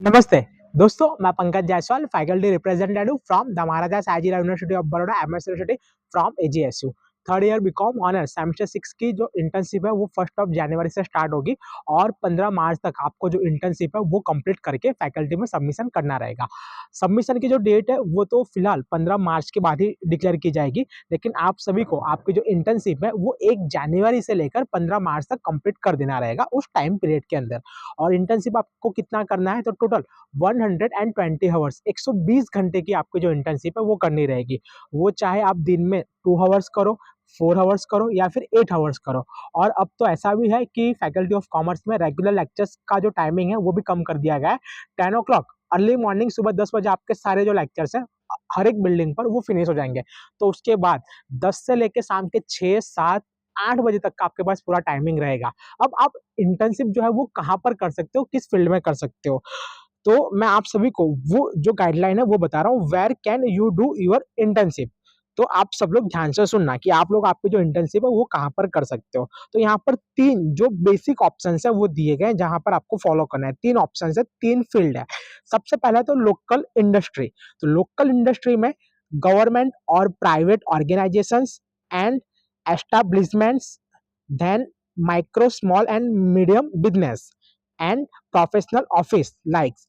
नमस्ते दोस्तों, मैं Pankaj Jaiswal faculty representative from the Maharaja Sajirao university of Baroda MS university from AGSU. Third year BCom honours semester 6 की जो इंटर्नशिप है वो 1 जनवरी से स्टार्ट होगी और 15 मार्च तक आपको जो इंटर्नशिप है वो कंप्लीट करके फैकल्टी में सबमिशन करना रहेगा। सबमिशन की जो डेट है वो तो फिलहाल 15 मार्च के बाद ही डिक्लेयर की जाएगी, लेकिन आप सभी को आपकी जो इंटर्नशिप है वो 1 जनवरी से लेकर 15 मार्च तक कंप्लीट कर देना रहेगा उस टाइम पीरियड के अंदर। और इंटर्नशिप आपको कितना करना है, तो टोटल 120 आवर्स 120 घंटे की आपकी जो इंटर्नशिप है वो करनी रहेगी। वो चाहे आप दिन में 2 आवर्स करो, 4 आवर्स करो या फिर 8 आवर्स करो। और अब तो ऐसा भी है कि फैकल्टी ऑफ कॉमर्स में रेगुलर लेक्चर्स का जो टाइमिंग है वो भी कम कर दिया गया है। 10 o'clock अर्ली मॉर्निंग सुबह 10 बजे आपके सारे जो लेक्चर्स हैं हर एक बिल्डिंग पर वो फिनिश हो जाएंगे। तो उसके बाद 10 से लेके शाम के 6, 7, 8 बजे तक का आपके पास पूरा टाइमिंग रहेगा। अब आप इंटर्नशिप जो है वो कहाँ पर कर सकते हो, किस फील्ड में कर सकते हो, तो मैं आप सभी को वो जो गाइडलाइन है वो बता रहा हूँ, where can you do your internship. तो आप सब लोग ध्यान से सुनना कि आप लोग आपकी जो इंटर्नशिप है वो कहाँ पर कर सकते हो। तो यहाँ पर तीन जो बेसिक ऑप्शन है वो दिए गए हैं जहां पर आपको फॉलो करना है। तीन ऑप्शन है, तीन फील्ड है। सबसे पहला तो लोकल इंडस्ट्री। तो लोकल इंडस्ट्री में गवर्नमेंट और private organisations and establishments, then micro small and medium business and professional office like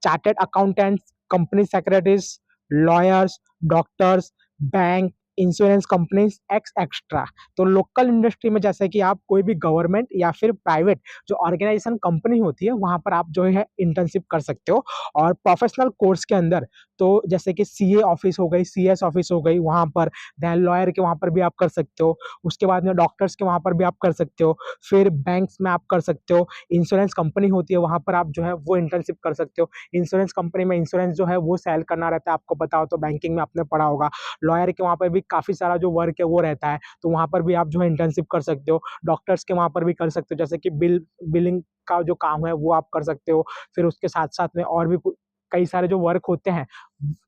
chartered accountants, company secretaries, lawyers, doctors, bank, insurance companies extra. तो लोकल इंडस्ट्री में जैसे कि आप कोई भी गवर्नमेंट या फिर प्राइवेट जो ऑर्गेनाइजेशन कंपनी होती है वहां पर आप जो है इंटर्नशिप कर सकते हो। और प्रोफेशनल कोर्स के अंदर तो जैसे कि सीए ऑफिस हो गई, सीएस ऑफिस हो गई वहां पर, देन लॉयर के वहां पर भी आप कर सकते हो। उसके बाद में डॉक्टर्स के वहां पर भी आप कर सकते हो। फिर बैंक्स में आप कर सकते हो। इंश्योरेंस कंपनी होती है वहां पर आप जो है वो इंटर्नशिप कर सकते हो। इंश्योरेंस कंपनी में इंश्योरेंस जो है वो सेल करना रहता है, आपको पता हो तो, बैंकिंग में आपने पढ़ा होगा। लॉयर के वहां पर भी काफी सारा जो वर्क है वो रहता है, तो वहां पर भी आप जो है इंटर्नशिप कर सकते हो। डॉक्टर्स के वहां पर भी कर सकते हो, जैसे कि बिलिंग का जो काम है वो आप कर सकते हो। फिर उसके साथ साथ में और भी कई सारे जो वर्क होते हैं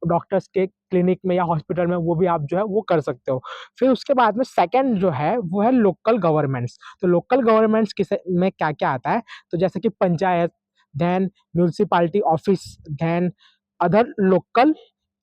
डॉक्टर्स के क्लिनिक में या हॉस्पिटल में वो भी आप जो है वो कर सकते हो। फिर उसके बाद में सेकंड जो है वो है लोकल गवर्नमेंट्स। तो लोकल गवर्नमेंट्स किसे में क्या क्या आता है, तो जैसे कि panchayat, then municipality office, then other local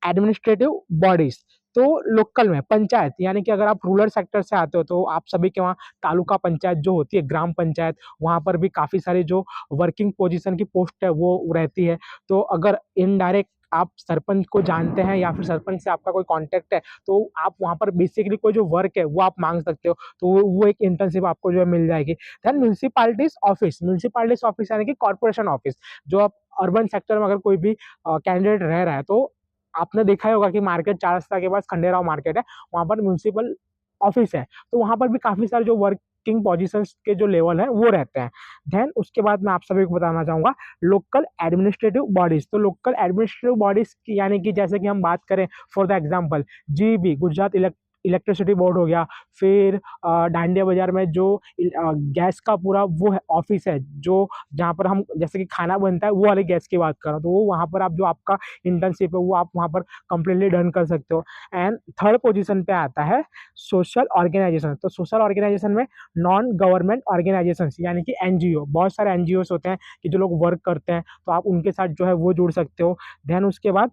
administrative bodies. तो लोकल में पंचायत यानी कि अगर आप रूरल सेक्टर से आते हो तो आप सभी के वहाँ तालुका पंचायत जो होती है, ग्राम पंचायत, वहाँ पर भी काफ़ी सारी जो वर्किंग पोजीशन की पोस्ट है वो रहती है। तो अगर इनडायरेक्ट आप सरपंच को जानते हैं या फिर सरपंच से आपका कोई कांटेक्ट है तो आप वहाँ पर बेसिकली कोई जो वर्क है वो आप मांग सकते हो, तो वो एक इंटर्नशिप आपको जो है मिल जाएगी। Then municipalities office, municipalities office यानी कि कॉर्पोरेशन ऑफिस। जो आप अर्बन सेक्टर में अगर कोई भी कैंडिडेट रह रहा है तो आपने देखा ही होगा कि मार्केट 4 रास्ता के पास खंडेराव मार्केट है, वहाँ पर म्यूनसिपल ऑफिस है, तो वहाँ पर भी काफ़ी सारे जो वर्किंग पोजीशंस के जो लेवल है वो रहते हैं। देन उसके बाद मैं आप सभी को बताना चाहूँगा लोकल एडमिनिस्ट्रेटिव बॉडीज। तो लोकल एडमिनिस्ट्रेटिव बॉडीज यानी कि जैसे कि हम बात करें for the example GEB Gujarat electricity board हो गया। फिर डांडिया बाजार में जो गैस का पूरा वो है ऑफिस है, जो जहाँ पर हम जैसे कि खाना बनता है वो वाले गैस की बात कर रहा हूँ, तो वो वहाँ पर आप जो आपका इंटर्नशिप है वो आप वहाँ पर कंप्लीटली डन कर सकते हो। एंड थर्ड पोजीशन पे आता है सोशल ऑर्गेनाइजेशन। तो सोशल ऑर्गेनाइजेशन में नॉन गवर्नमेंट ऑर्गेनाइजेशन यानी कि एनजीओ, बहुत सारे एनजीओ होते हैं कि जो लोग वर्क करते हैं, तो आप उनके साथ जो है वो जुड़ सकते हो। देन उसके बाद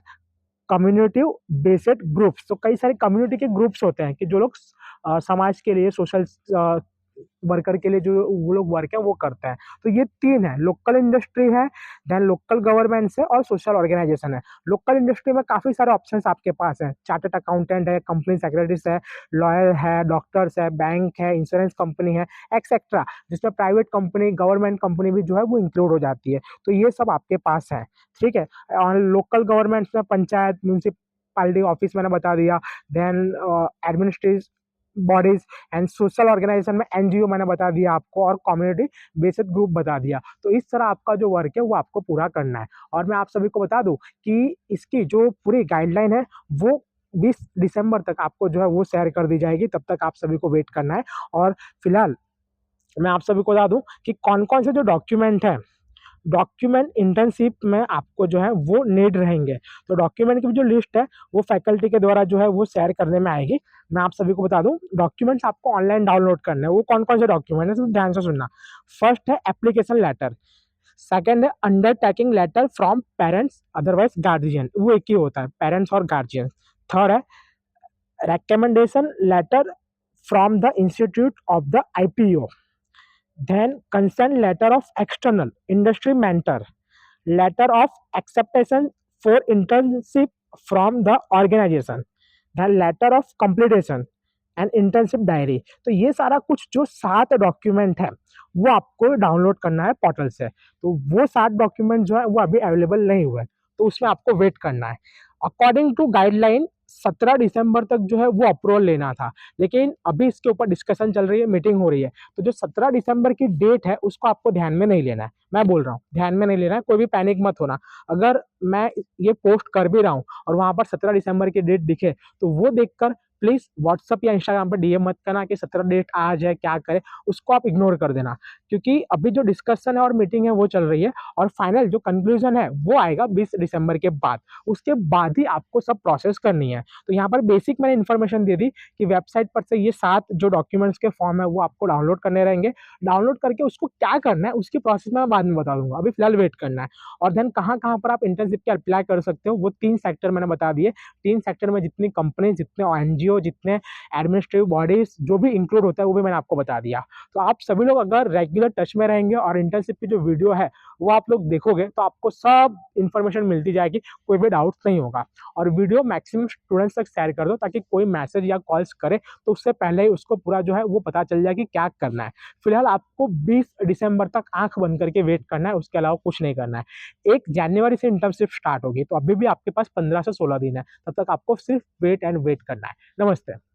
कम्युनिटी बेस्ड ग्रुप्स। तो कई सारे कम्युनिटी के ग्रुप्स होते हैं कि जो लोग समाज के लिए सोशल वर्कर के लिए जो वो लोग वर्क है वो करते हैं। तो ये तीन है, लोकल इंडस्ट्री है, देन लोकल गवर्नमेंट है और सोशल ऑर्गेनाइजेशन है। लोकल इंडस्ट्री में काफी सारे ऑप्शंस आपके पास है, चार्टर्ड अकाउंटेंट है, कंपनी सेक्रेटरीज है, लॉयर है, डॉक्टर्स है, बैंक है, इंश्योरेंस कंपनी है, एक्सेट्रा, जिसमें प्राइवेट कंपनी, गवर्नमेंट कंपनी भी जो है वो इंक्लूड हो जाती है। तो ये सब आपके पास है, ठीक है। और लोकल गवर्नमेंट्स में पंचायत, म्यूनसिपालिटी ऑफिस मैंने बता दिया, then administrative bodies, and social organisation में एनजीओ मैंने बता दिया आपको, और कम्युनिटी बेस्ड ग्रुप बता दिया। तो इस तरह आपका जो वर्क है वो आपको पूरा करना है। और मैं आप सभी को बता दूं कि इसकी जो पूरी गाइडलाइन है वो 20 दिसंबर तक आपको जो है वो शेयर कर दी जाएगी, तब तक आप सभी को वेट करना है। और फिलहाल मैं आप सभी को बता दूं कि कौन कौन से जो डॉक्यूमेंट है, डॉक्यूमेंट इंटर्नशिप में आपको जो है वो नीड रहेंगे। तो डॉक्यूमेंट की जो लिस्ट है वो फैकल्टी के द्वारा जो है वो शेयर करने में आएगी। मैं आप सभी को बता दूं डॉक्यूमेंट्स आपको ऑनलाइन डाउनलोड करने हैं। वो कौन कौन से डॉक्यूमेंट है, तो ध्यान से सुनना। फर्स्ट है एप्लीकेशन लेटर, सेकंड है undertaking letter from parents otherwise guardian, वो एक ही होता है, पेरेंट्स और गार्जियन। थर्ड है recommendation letter from the institute of the IPO, then consent letter of external industry mentor, letter of acceptance for internship from the organization, then letter of completion and internship diary. तो ये सारा कुछ जो 7 document है वो आपको download करना है पोर्टल से। तो वो 7 डॉक्यूमेंट जो है वो अभी अवेलेबल नहीं हुए, तो उसमें आपको वेट करना है। अकॉर्डिंग टू गाइडलाइन 17 दिसंबर तक जो है वो अप्रूवल लेना था, लेकिन अभी इसके ऊपर डिस्कशन चल रही है, मीटिंग हो रही है। तो जो 17 दिसंबर की डेट है उसको आपको ध्यान में नहीं लेना है, मैं बोल रहा हूँ ध्यान में नहीं लेना है, कोई भी पैनिक मत होना। अगर मैं ये पोस्ट कर भी रहा हूँ और वहाँ पर 17 दिसंबर की डेट दिखे तो वो देखकर प्लीज व्हाट्सअप या इंस्टाग्राम पर डीएम मत करना कि 17 डेट आज है क्या करें, उसको आप इग्नोर कर देना। क्योंकि अभी जो डिस्कशन है और मीटिंग है वो चल रही है, और फाइनल जो कंक्लूजन है वो आएगा 20 दिसंबर के बाद। उसके बाद ही आपको सब प्रोसेस करनी है। तो यहाँ पर बेसिक मैंने इन्फॉर्मेशन दे दी कि वेबसाइट पर से ये 7 जो डॉक्यूमेंट्स के फॉर्म है वो आपको डाउनलोड करने रहेंगे। डाउनलोड करके उसको क्या करना है उसकी प्रोसेस मैं बाद में बता दूंगा, अभी फिलहाल वेट करना है। और देन कहाँ कहाँ पर आप इंटर्नशिप के अप्लाई कर सकते हो वो 3 सेक्टर मैंने बता दिए। 3 सेक्टर में जितनी कंपनी, जितने एनजीओ, जितने एडमिनिस्ट्रेटिव बॉडीज जो भी इंक्लूड होता है वो भी मैंने आपको बता दिया। तो आप सभी लोग अगर रेगुलर टच में रहेंगे और इंटर्नशिप की जो वीडियो है वो आप लोग देखोगे तो आपको सब इन्फॉर्मेशन मिलती जाएगी, कोई भी डाउट नहीं होगा। और वीडियो मैक्सिमम स्टूडेंट्स तक शेयर कर दो ताकि कोई मैसेज या कॉल्स करे तो उससे पहले ही उसको पूरा जो है वो पता चल जाए कि क्या करना है। फिलहाल आपको 20 दिसंबर तक आंख बंद करके वेट करना है, उसके अलावा कुछ नहीं करना है। 1 जनवरी से इंटर्नशिप स्टार्ट होगी, तो अभी भी आपके पास 15 से 16 दिन है, तब तक आपको सिर्फ वेट एंड वेट करना है। नमस्ते।